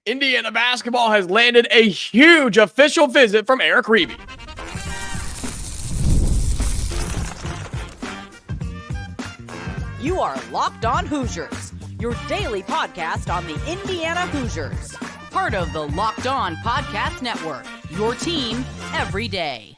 Indiana basketball has landed a huge official visit from Eric Reibe. You are Locked On Hoosiers, your daily podcast on the Indiana Hoosiers. Part of the Locked On Podcast Network, your team every day.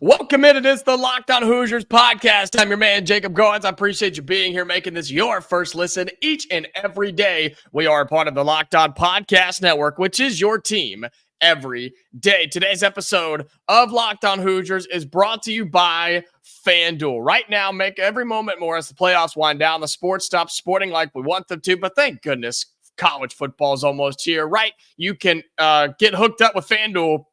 Welcome in. It is the Locked On Hoosiers podcast. I'm your man, Jacob Goins. I appreciate you being here, making this your first listen each and every day. We are a part of the Locked On Podcast Network, which is your team every day. Today's episode of Locked On Hoosiers is brought to you by FanDuel. Right now, make every moment more as the playoffs wind down. The sports stop sporting like we want them to, but thank goodness college football is almost here, right? You can get hooked up with FanDuel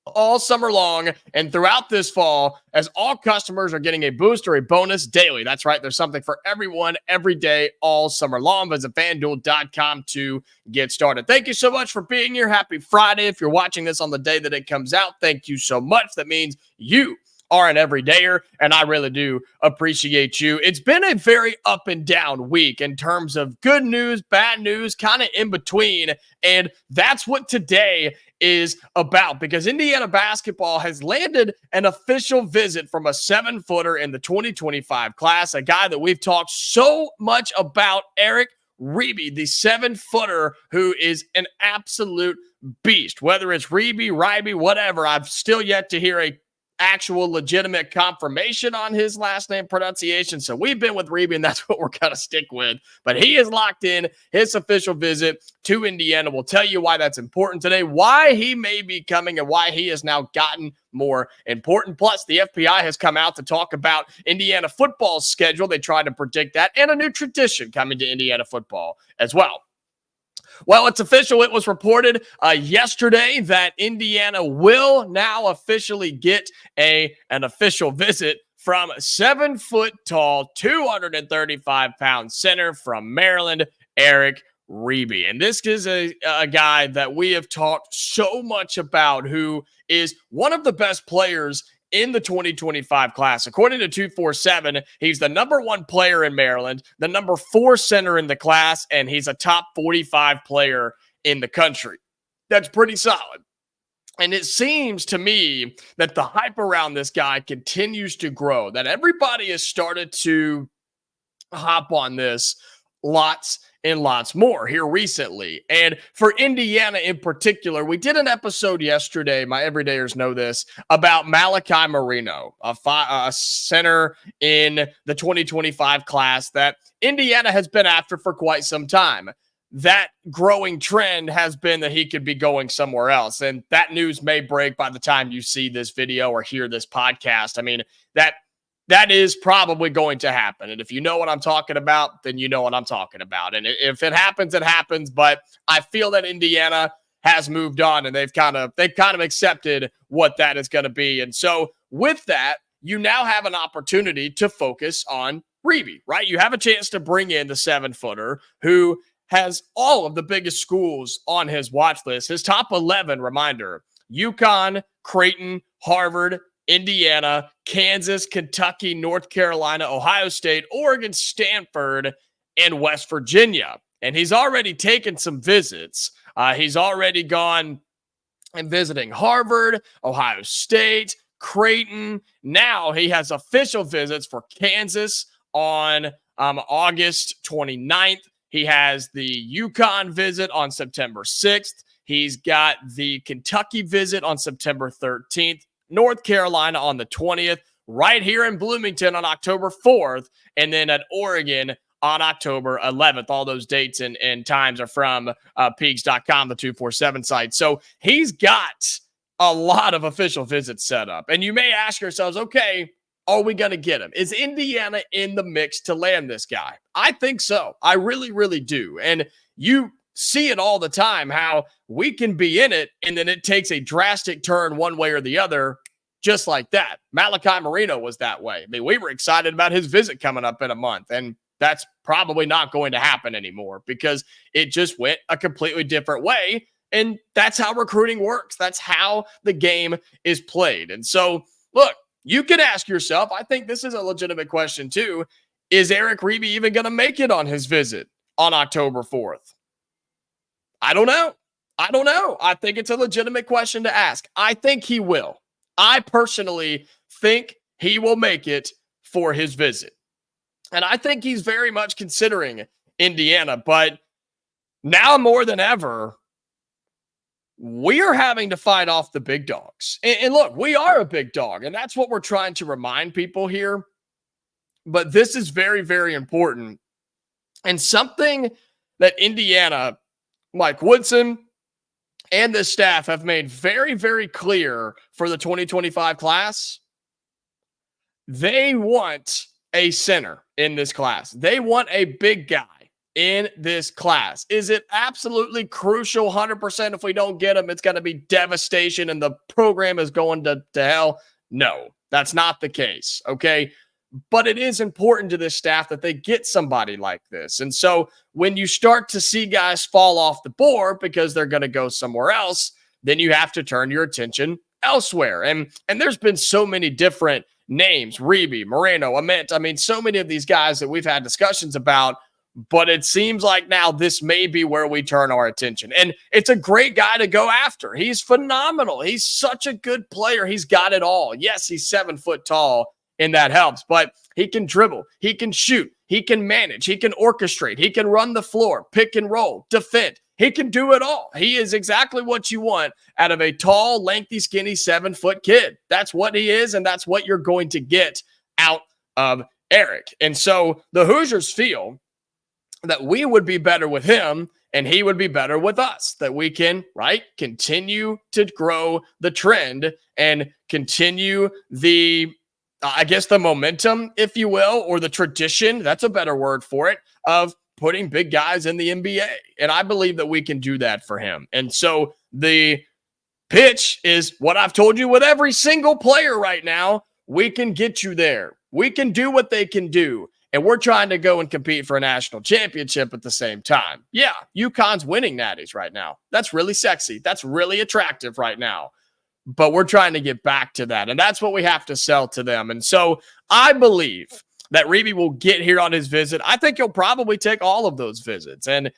all summer long and throughout this fall, as all customers are getting a boost or a bonus daily. That's right. There's something for everyone every day, all summer long. Visit FanDuel.com to get started. Thank you so much for being here. Happy Friday. If you're watching this on the day that it comes out, thank you so much. That means you are an everydayer, and I really do appreciate you. It's been a very up and down week in terms of good news, bad news, kind of in between, and that's what today is about, because Indiana basketball has landed an official visit from a 7-footer in the 2025 class, a guy that we've talked so much about, Eric Reibe, the 7-footer who is an absolute beast. Whether it's Reibe, whatever, I've still yet to hear a actual legitimate confirmation on his last name pronunciation. So we've been with Reibe, and that's what we're going to stick with. But he is locked in. His official visit to Indiana. We'll tell you why that's important today, why he may be coming, and why he has now gotten more important. Plus, the FPI has come out to talk about Indiana football's schedule. They tried to predict that, and a new tradition coming to Indiana football as well. Well, it's official. It was reported yesterday that Indiana will now officially get an official visit from 7-foot-tall, 235-pound center from Maryland, Eric Reibe. And this is a guy that we have talked so much about, who is one of the best players in the 2025 class. According to 247, he's the number 1 player in Maryland, the number 4 center in the class, and he's a top 45 player in the country. That's pretty solid. And it seems to me that the hype around this guy continues to grow, that everybody has started to hop on this lots and lots more here recently. And for Indiana in particular, we did an episode yesterday, my everydayers know this, about Malachi Marino, a center in the 2025 class that Indiana has been after for quite some time. That growing trend has been that he could be going somewhere else. And that news may break by the time you see this video or hear this podcast. I mean, that is probably going to happen. And if you know what I'm talking about, then you know what I'm talking about. And if it happens, it happens. But I feel that Indiana has moved on, and they've kind of accepted what that is going to be. And so with that, you now have an opportunity to focus on Reibe, right? You have a chance to bring in the 7-footer who has all of the biggest schools on his watch list. His top 11, reminder, UConn, Creighton, Harvard, Indiana, Kansas, Kentucky, North Carolina, Ohio State, Oregon, Stanford, and West Virginia. And he's already taken some visits. He's already gone and visiting Harvard, Ohio State, Creighton. Now he has official visits for Kansas on August 29th. He has the UConn visit on September 6th. He's got the Kentucky visit on September 13th. North Carolina on the 20th, right here in Bloomington on October 4th, and then at Oregon on October 11th. All those dates and times are from Peaks.com, the 247 site. So he's got a lot of official visits set up. And you may ask yourselves, okay, are we going to get him? Is Indiana in the mix to land this guy? I think so. I really, really do. And you see it all the time, how we can be in it and then it takes a drastic turn one way or the other, just like that. Malachi Marino was that way. I mean, we were excited about his visit coming up in a month, and that's probably not going to happen anymore because it just went a completely different way. And that's how recruiting works. That's how the game is played. And so, look, you could ask yourself, I think this is a legitimate question too, is Eric Reibe even going to make it on his visit on October 4th? I don't know. I don't know. I think it's a legitimate question to ask. I think he will. I personally think he will make it for his visit. And I think he's very much considering Indiana. But now more than ever, we are having to fight off the big dogs. And look, we are a big dog, and that's what we're trying to remind people here. But this is very, very important. And something that Indiana, Mike Woodson, and the staff have made very, very clear for the 2025 class. They want a center in this class. They want a big guy in this class. Is it absolutely crucial 100% if we don't get him, it's going to be devastation and the program is going to hell? No, that's not the case, okay? But it is important to this staff that they get somebody like this. And so when you start to see guys fall off the board because they're going to go somewhere else, then you have to turn your attention elsewhere. And there's been so many different names, Reibe, Moreno, Ament. I mean, so many of these guys that we've had discussions about, but it seems like now this may be where we turn our attention. And it's a great guy to go after. He's phenomenal. He's such a good player. He's got it all. Yes, he's 7 foot tall, and that helps, but he can dribble, he can shoot, he can manage, he can orchestrate, he can run the floor, pick and roll, defend. He can do it all. He is exactly what you want out of a tall, lengthy, skinny 7 foot kid. That's what he is, and that's what you're going to get out of Eric. And so the Hoosiers feel that we would be better with him and he would be better with us, that we can, right, continue to grow the trend and continue the the momentum, if you will, or the tradition, that's a better word for it, of putting big guys in the NBA. And I believe that we can do that for him. And so the pitch is what I've told you with every single player right now. We can get you there. We can do what they can do. And we're trying to go and compete for a national championship at the same time. Yeah, UConn's winning natties right now. That's really sexy. That's really attractive right now. But we're trying to get back to that. And that's what we have to sell to them. And so I believe that Reibe will get here on his visit. I think he'll probably take all of those visits. And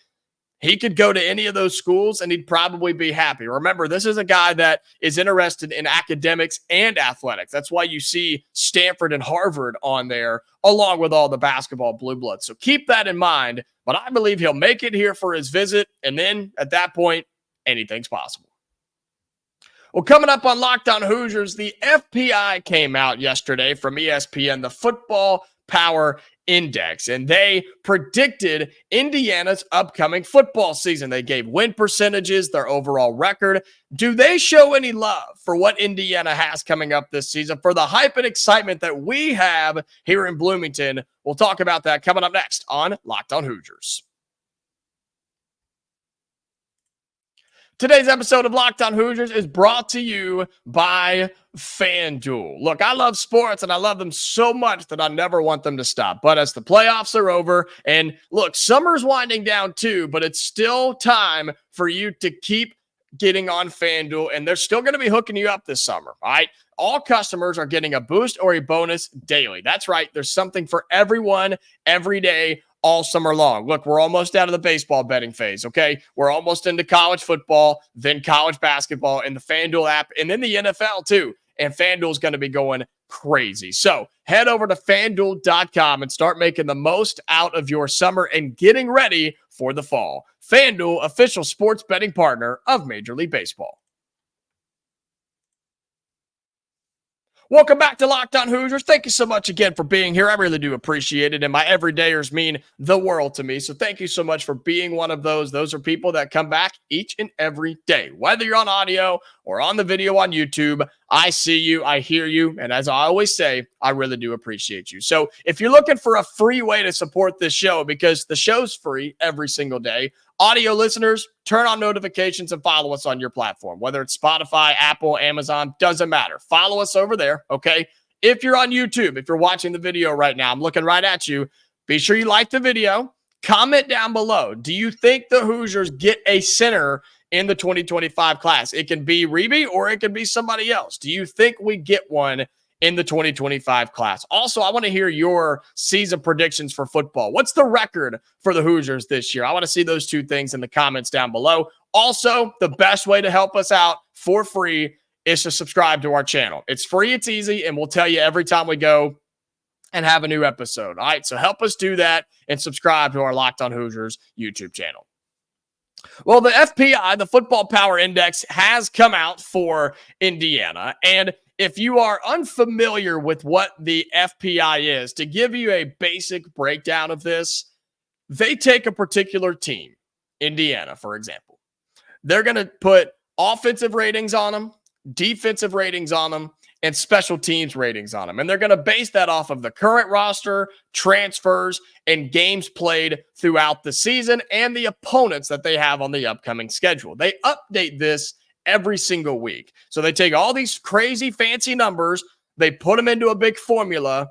he could go to any of those schools and he'd probably be happy. Remember, this is a guy that is interested in academics and athletics. That's why you see Stanford and Harvard on there, along with all the basketball blue bloods. So keep that in mind. But I believe he'll make it here for his visit. And then at that point, anything's possible. Well, coming up on Locked On Hoosiers, the FPI came out yesterday from ESPN, the Football Power Index, and they predicted Indiana's upcoming football season. They gave win percentages, their overall record. Do they show any love for what Indiana has coming up this season, for the hype and excitement that we have here in Bloomington? We'll talk about that coming up next on Locked On Hoosiers. Today's episode of Locked On Hoosiers is brought to you by FanDuel. Look, I love sports and I love them so much that I never want them to stop. But as the playoffs are over, and look, summer's winding down too, but it's still time for you to keep getting on FanDuel, and they're still going to be hooking you up this summer, all right? All customers are getting a boost or a bonus daily. That's right. There's something for everyone every day, all summer long. Look, we're almost out of the baseball betting phase, okay? We're almost into college football, then college basketball, and the FanDuel app, and then the NFL too. And FanDuel's going to be going crazy. So head over to FanDuel.com and start making the most out of your summer and getting ready for the fall. FanDuel, official sports betting partner of Major League Baseball. Welcome back to Locked On Hoosiers. Thank you so much again for being here. I really do appreciate it, and my everydayers mean the world to me. So thank you so much for being one of those. Those are people that come back each and every day. Whether you're on audio or on the video on YouTube, I see you, I hear you, and as I always say, I really do appreciate you. So if you're looking for a free way to support this show, because the show's free every single day, audio listeners, turn on notifications and follow us on your platform, whether it's Spotify, Apple, Amazon, doesn't matter. Follow us over there, okay? If you're on YouTube, if you're watching the video right now, I'm looking right at you. Be sure you like the video. Comment down below. Do you think the Hoosiers get a center in the 2025 class? It can be Reibe or it can be somebody else. Do you think we get one in the 2025 class. Also, I want to hear your season predictions for football. What's the record for the Hoosiers this year? I want to see those two things in the comments down below. Also, the best way to help us out for free is to subscribe to our channel. It's free, it's easy, and we'll tell you every time we go and have a new episode. All right, so help us do that and subscribe to our Locked On Hoosiers YouTube channel. Well, the FPI, the Football Power Index, has come out for Indiana. And if you are unfamiliar with what the FPI is, to give you a basic breakdown of this, they take a particular team, Indiana, for example. They're going to put offensive ratings on them, defensive ratings on them, and special teams ratings on them. And they're going to base that off of the current roster, transfers, and games played throughout the season and the opponents that they have on the upcoming schedule. They update this every single week. So they take all these crazy fancy numbers, they put them into a big formula,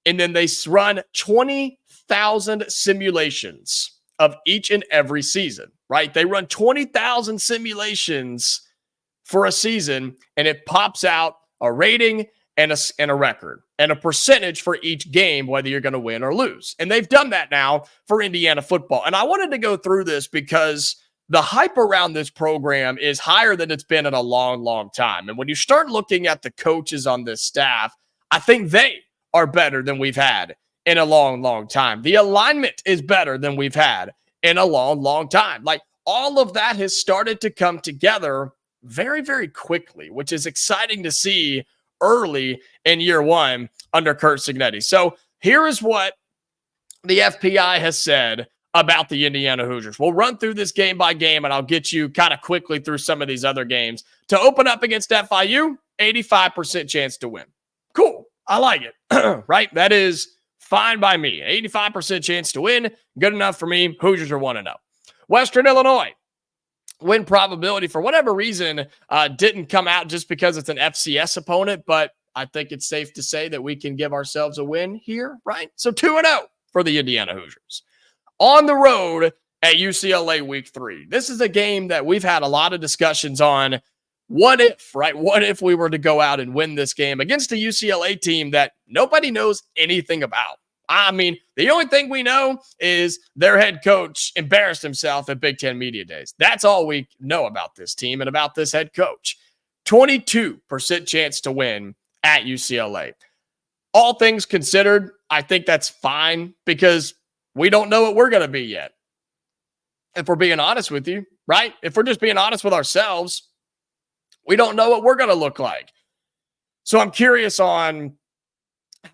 and then they run 20,000 simulations of each and every season, right? They run 20,000 simulations for a season, and it pops out a rating and a record and a percentage for each game, whether you're going to win or lose. And they've done that now for Indiana football. And I wanted to go through this because the hype around this program is higher than it's been in a long, long time. And when you start looking at the coaches on this staff, I think they are better than we've had in a long, long time. The alignment is better than we've had in a long, long time. Like, all of that has started to come together very, very quickly, which is exciting to see early in year one under Curt Cignetti. So here is what the FPI has said about the Indiana Hoosiers. We'll run through this game by game, and I'll get you kind of quickly through some of these other games. To open up against FIU, 85% chance to win. Cool. I like it. Right? That is fine by me. 85% chance to win. Good enough for me. Hoosiers are 1-0. Western Illinois. Win probability, for whatever reason, didn't come out just because it's an FCS opponent, but I think it's safe to say that we can give ourselves a win here, right? So 2-0 for the Indiana Hoosiers. On the road at UCLA week 3. This is a game that we've had a lot of discussions on. What if, right? What if we were to go out and win this game against a UCLA team that nobody knows anything about? I mean, the only thing we know is their head coach embarrassed himself at Big Ten Media Days. That's all we know about this team and about this head coach. 22% chance to win at UCLA. All things considered, I think that's fine because we don't know what we're going to be yet. If we're being honest with you, right? If we're just being honest with ourselves, we don't know what we're going to look like. So I'm curious on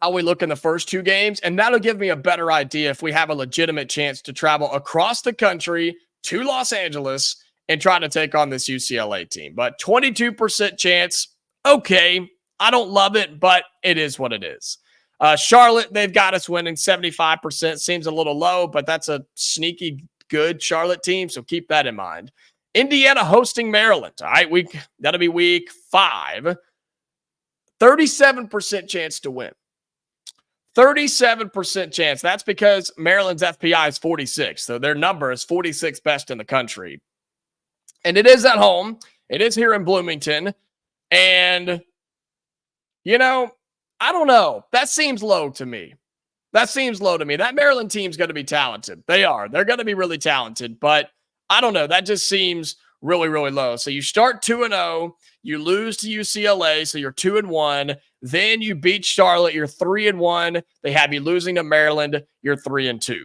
how we look in the first two games, and that'll give me a better idea if we have a legitimate chance to travel across the country to Los Angeles and try to take on this UCLA team. But 22% chance, okay, I don't love it, but it is what it is. Charlotte, they've got us winning 75%. Seems a little low, but that's a sneaky good Charlotte team, so keep that in mind. Indiana hosting Maryland. All right, that'll be week 5. 37% chance to win. 37% chance. That's because Maryland's FPI is 46. So their number is 46 best in the country. And it is at home. It is here in Bloomington. And, you know, I don't know. That seems low to me. That Maryland team's going to be talented. They are. They're going to be really talented. But I don't know. That just seems really, really low. So you start 2-0. You lose to UCLA. So you're 2-1. Then you beat Charlotte, you're 3-1. They have you losing to Maryland, you're 3-2.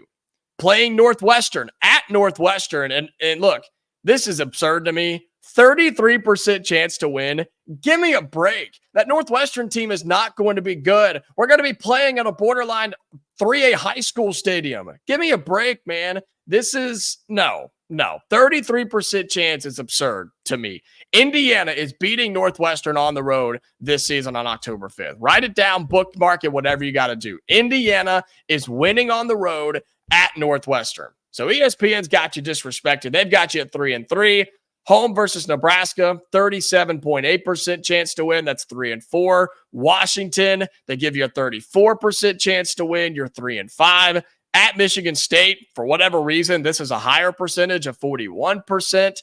Playing Northwestern at Northwestern. And look, this is absurd to me. 33% chance to win. Give me a break. That Northwestern team is not going to be good. We're going to be playing at a borderline 3A high school stadium. Give me a break, man. This is no. 33% chance is absurd to me. Indiana is beating Northwestern on the road this season on October 5th. Write it down, bookmark it, whatever you got to do. Indiana is winning on the road at Northwestern. So ESPN's got you disrespected. They've got you at 3-3. Home versus Nebraska, 37.8% chance to win. That's 3-4. Washington, they give you a 34% chance to win. You're 3-5. At Michigan State, for whatever reason, this is a higher percentage of 41%.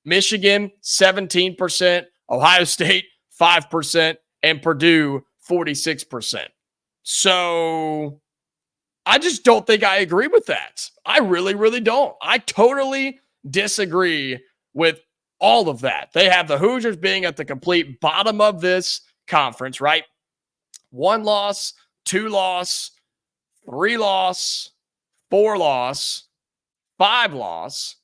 Michigan, 17%. Ohio State, 5%. And Purdue, 46%. So I just don't think I agree with that. I really, really don't. I totally disagree with all of that. They have the Hoosiers being at the complete bottom of this conference, right? 1 loss, 2 loss, 3 loss, 4 loss, 5 loss.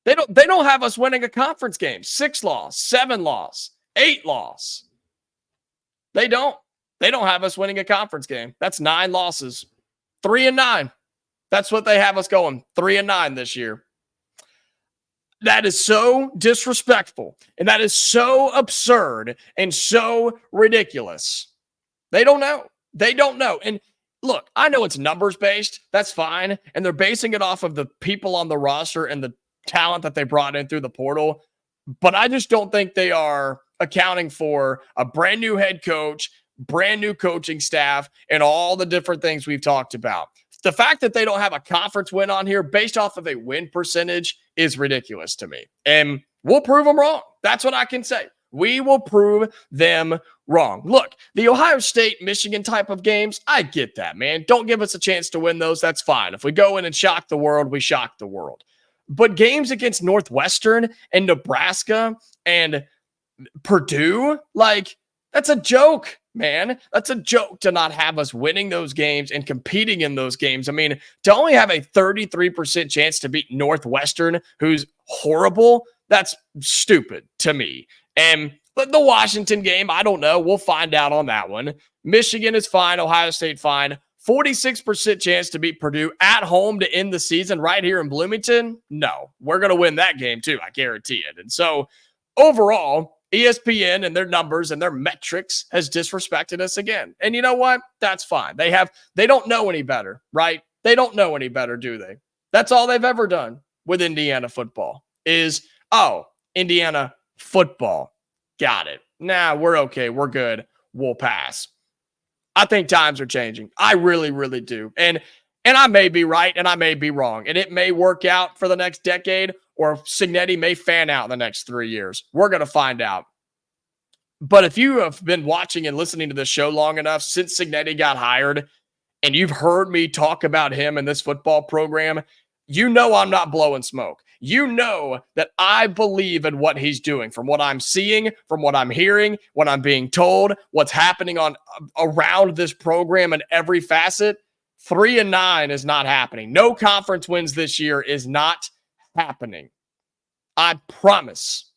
They don't have us winning a conference game. 6 loss, 7 loss, 8 loss. They don't have us winning a conference game. That's 9 losses. 3-9. That's what they have us going. 3-9 this year. That is so disrespectful, and that is so absurd and so ridiculous. They don't know. They don't know. And look, I know it's numbers based. That's fine. And they're basing it off of the people on the roster and the talent that they brought in through the portal. But I just don't think they are accounting for a brand new head coach, brand new coaching staff, and all the different things we've talked about. The fact that they don't have a conference win on here based off of a win percentage is ridiculous to me. And we'll prove them wrong. That's what I can say. We will prove them wrong. Look, the Ohio State, Michigan type of games, I get that, man. Don't give us a chance to win those. That's fine. If we go in and shock the world, we shock the world. But games against Northwestern and Nebraska and Purdue, like, that's a joke, man. That's a joke to not have us winning those games and competing in those games. I mean, to only have a 33% chance to beat Northwestern, who's horrible, that's stupid to me. And the Washington game, I don't know. We'll find out on that one. Michigan is fine. Ohio State fine. 46% chance to beat Purdue at home to end the season right here in Bloomington. No, we're going to win that game too. I guarantee it. And so overall, ESPN and their numbers and their metrics has disrespected us again. And you know what? That's fine. They don't know any better, right? They don't know any better, do they? That's all they've ever done with Indiana football is, Indiana football. Got it. Nah, we're okay. We're good. We'll pass. I think times are changing. I really, really do. And I may be right and I may be wrong. And it may work out for the next decade, or Cignetti may fan out in the next 3 years. We're going to find out. But if you have been watching and listening to this show long enough since Cignetti got hired, and you've heard me talk about him and this football program, you know I'm not blowing smoke. You know that I believe in what he's doing, from what I'm seeing, from what I'm hearing, what I'm being told, what's happening on around this program in every facet. 3-9 is not happening. No conference wins this year is not happening. I promise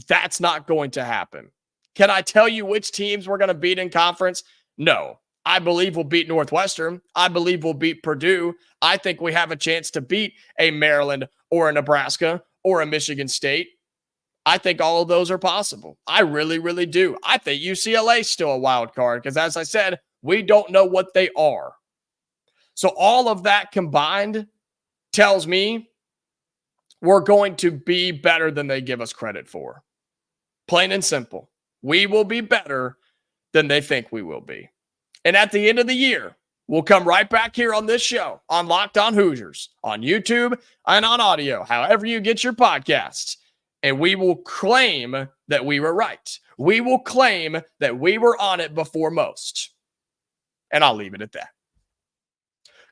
that's not going to happen. Can I tell you which teams we're going to beat in conference? No. I believe we'll beat Northwestern. I believe we'll beat Purdue. I think we have a chance to beat a Maryland or a Nebraska or a Michigan State. I think all of those are possible. I really, really do. I think UCLA is still a wild card because, as I said, we don't know what they are. So all of that combined tells me we're going to be better than they give us credit for. Plain and simple. We will be better than they think we will be. And at the end of the year, we'll come right back here on this show on Locked On Hoosiers, on YouTube and on audio, however you get your podcasts. And we will claim that we were right. We will claim that we were on it before most. And I'll leave it at that.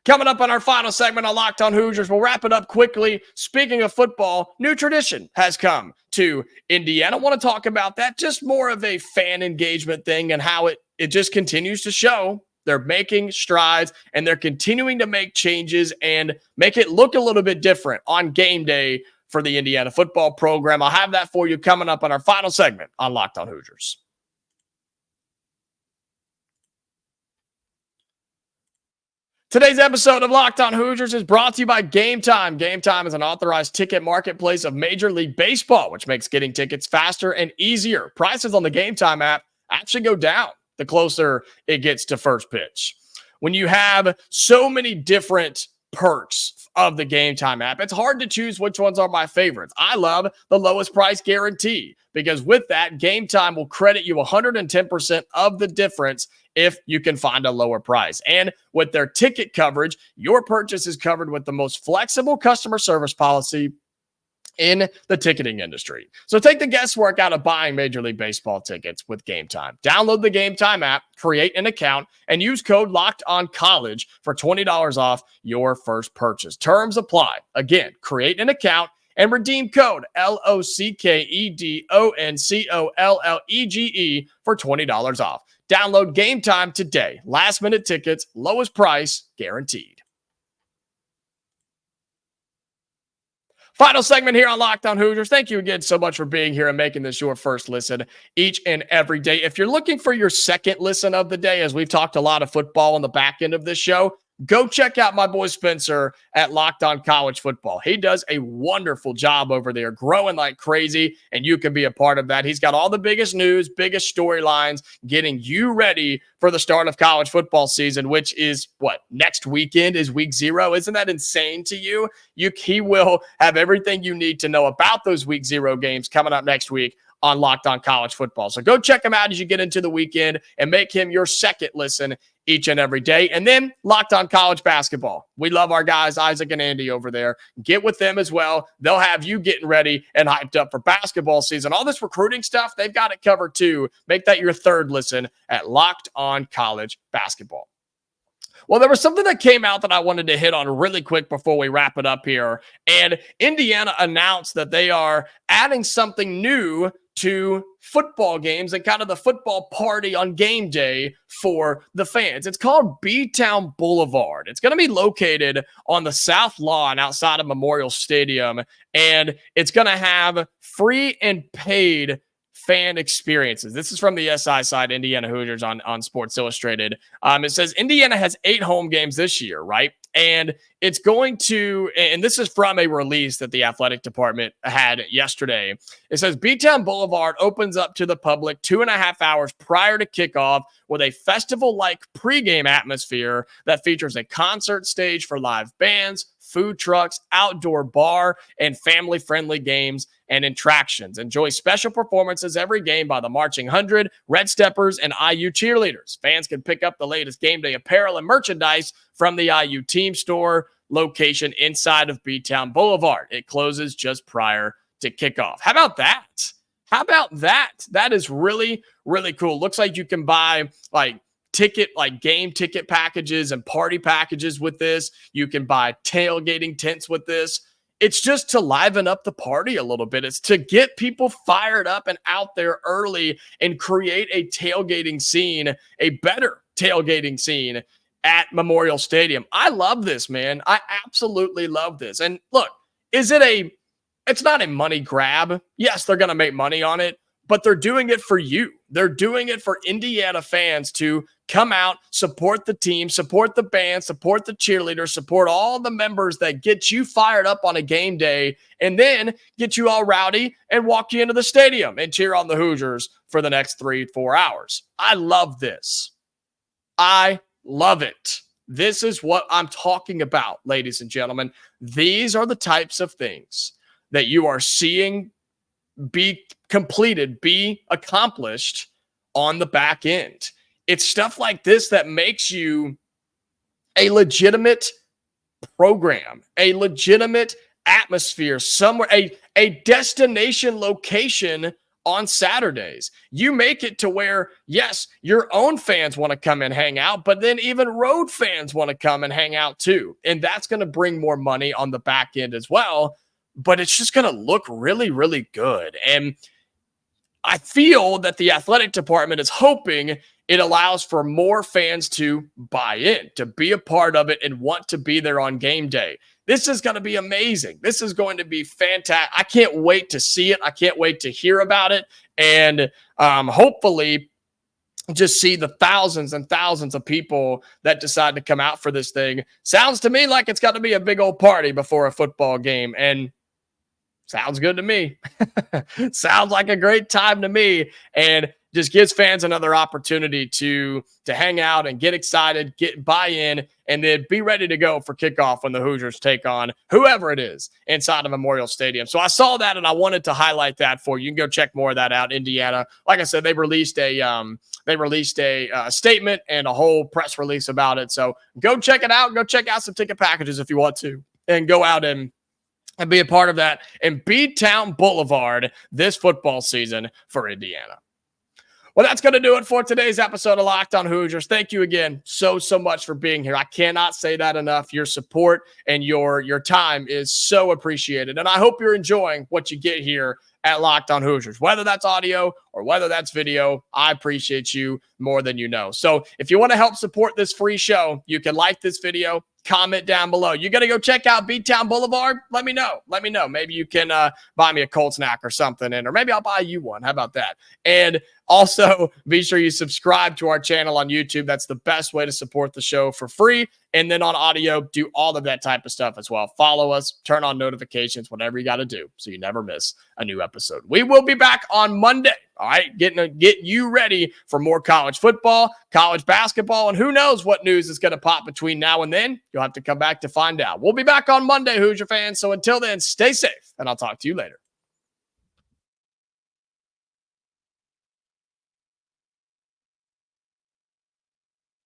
Coming up on our final segment on Locked On Hoosiers, we'll wrap it up quickly. Speaking of football, new tradition has come to Indiana. I want to talk about that, just more of a fan engagement thing and how it just continues to show they're making strides and they're continuing to make changes and make it look a little bit different on game day for the Indiana football program. I'll have that for you coming up on our final segment on Locked On Hoosiers. Today's episode of Locked On Hoosiers is brought to you by Game Time. Game Time is an authorized ticket marketplace of Major League Baseball, which makes getting tickets faster and easier. Prices on the Game Time app actually go down the closer it gets to first pitch. When you have so many different perks of the Game Time app, it's hard to choose which ones are my favorites. I love the lowest price guarantee because with that, Game Time will credit you 110% of the difference if you can find a lower price. And with their ticket coverage, your purchase is covered with the most flexible customer service policy in the ticketing industry. So take the guesswork out of buying Major League Baseball tickets with Game Time. Download the Game Time app, create an account, and use code LOCKEDONCollege for $20 off your first purchase. Terms apply. Again, create an account and redeem code LOCKEDONCOLLEGE for $20 off. Download Game Time today. Last minute tickets, lowest price guaranteed. Final segment here on Locked On Hoosiers. Thank you again so much for being here and making this your first listen each and every day. If you're looking for your second listen of the day, as we've talked a lot of football on the back end of this show, go check out my boy Spencer at Locked On College Football. He does a wonderful job over there, growing like crazy, and you can be a part of that. He's got all the biggest news, biggest storylines, getting you ready for the start of college football season, which is what? Next weekend is week 0. Isn't that insane to you? He will have everything you need to know about those week 0 games coming up next week on Locked On College Football. So go check him out as you get into the weekend and make him your second listen each and every day. And then Locked On College Basketball. We love our guys, Isaac and Andy over there. Get with them as well. They'll have you getting ready and hyped up for basketball season. All this recruiting stuff, they've got it covered too. Make that your third listen at Locked On College Basketball. Well, there was something that came out that I wanted to hit on really quick before we wrap it up here. And Indiana announced that they are adding something new to football games and kind of the football party on game day for the fans. It's called B-Town Boulevard. It's going to be located on the South Lawn outside of Memorial Stadium, and it's going to have free and paid fan experiences. This is from the SI side, Indiana Hoosiers on Sports Illustrated. It says Indiana has 8 home games this year, right? And it's going to, and this is from a release that the athletic department had yesterday. It says B-Town Boulevard opens up to the public 2.5 hours prior to kickoff with a festival-like pregame atmosphere that features a concert stage for live bands, food trucks, outdoor bar, and family-friendly games and attractions. Enjoy special performances every game by the Marching 100, Red Steppers, and IU cheerleaders. Fans can pick up the latest game day apparel and merchandise from the IU team store location inside of B-Town Boulevard. It closes just prior to kickoff. How about that? How about that? That is really, really cool. Looks like you can buy game ticket packages and party packages with this. You can buy tailgating tents with this. It's just to liven up the party a little bit. It's to get people fired up and out there early and create a tailgating scene, a better tailgating scene at Memorial Stadium. I love this, man. I absolutely love this. And look, it's not a money grab. Yes, they're going to make money on it, but they're doing it for you. They're doing it for Indiana fans to come out, support the team, support the band, support the cheerleaders, support all the members that get you fired up on a game day, and then get you all rowdy and walk you into the stadium and cheer on the Hoosiers for the next 3-4 hours. I love this. I love it. This is what I'm talking about, ladies and gentlemen. These are the types of things that you are seeing be completed, be accomplished on the back end. It's stuff like this that makes you a legitimate program, a legitimate atmosphere, somewhere, a destination location on Saturdays. You make it to where, yes, your own fans want to come and hang out, but then even road fans want to come and hang out too. And that's going to bring more money on the back end as well. But it's just going to look really, really good. And I feel that the athletic department is hoping it allows for more fans to buy in, to be a part of it and want to be there on game day. This is going to be amazing. This is going to be fantastic. I can't wait to see it. I can't wait to hear about it. And hopefully just see the thousands and thousands of people that decide to come out for this thing. Sounds to me like it's got to be a big old party before a football game. And sounds good to me. Sounds like a great time to me. And just gives fans another opportunity to hang out and get excited, get buy-in, and then be ready to go for kickoff when the Hoosiers take on whoever it is inside of Memorial Stadium. So I saw that, and I wanted to highlight that for you. You can go check more of that out. Indiana, like I said, they released a statement and a whole press release about it. So go check it out. Go check out some ticket packages if you want to, and go out and and be a part of that in B-Town Boulevard this football season for Indiana. Well, that's going to do it for today's episode of Locked on Hoosiers. Thank you again so much for being here. I cannot say that enough. Your support and your time is so appreciated. And I hope you're enjoying what you get here at Locked on Hoosiers. Whether that's audio or whether that's video, I appreciate you more than you know. So if you want to help support this free show, you can like this video, comment down below. You got to go check out B-Town Boulevard? Let me know. Maybe you can buy me a cold snack or something, or maybe I'll buy you one. How about that? And also, be sure you subscribe to our channel on YouTube. That's the best way to support the show for free. And then on audio, do all of that type of stuff as well. Follow us, turn on notifications, whatever you got to do so you never miss a new episode. We will be back on Monday. All right, get you ready for more college football, college basketball, and who knows what news is going to pop between now and then. You'll have to come back to find out. We'll be back on Monday, Hoosier fans. So until then, stay safe, and I'll talk to you later.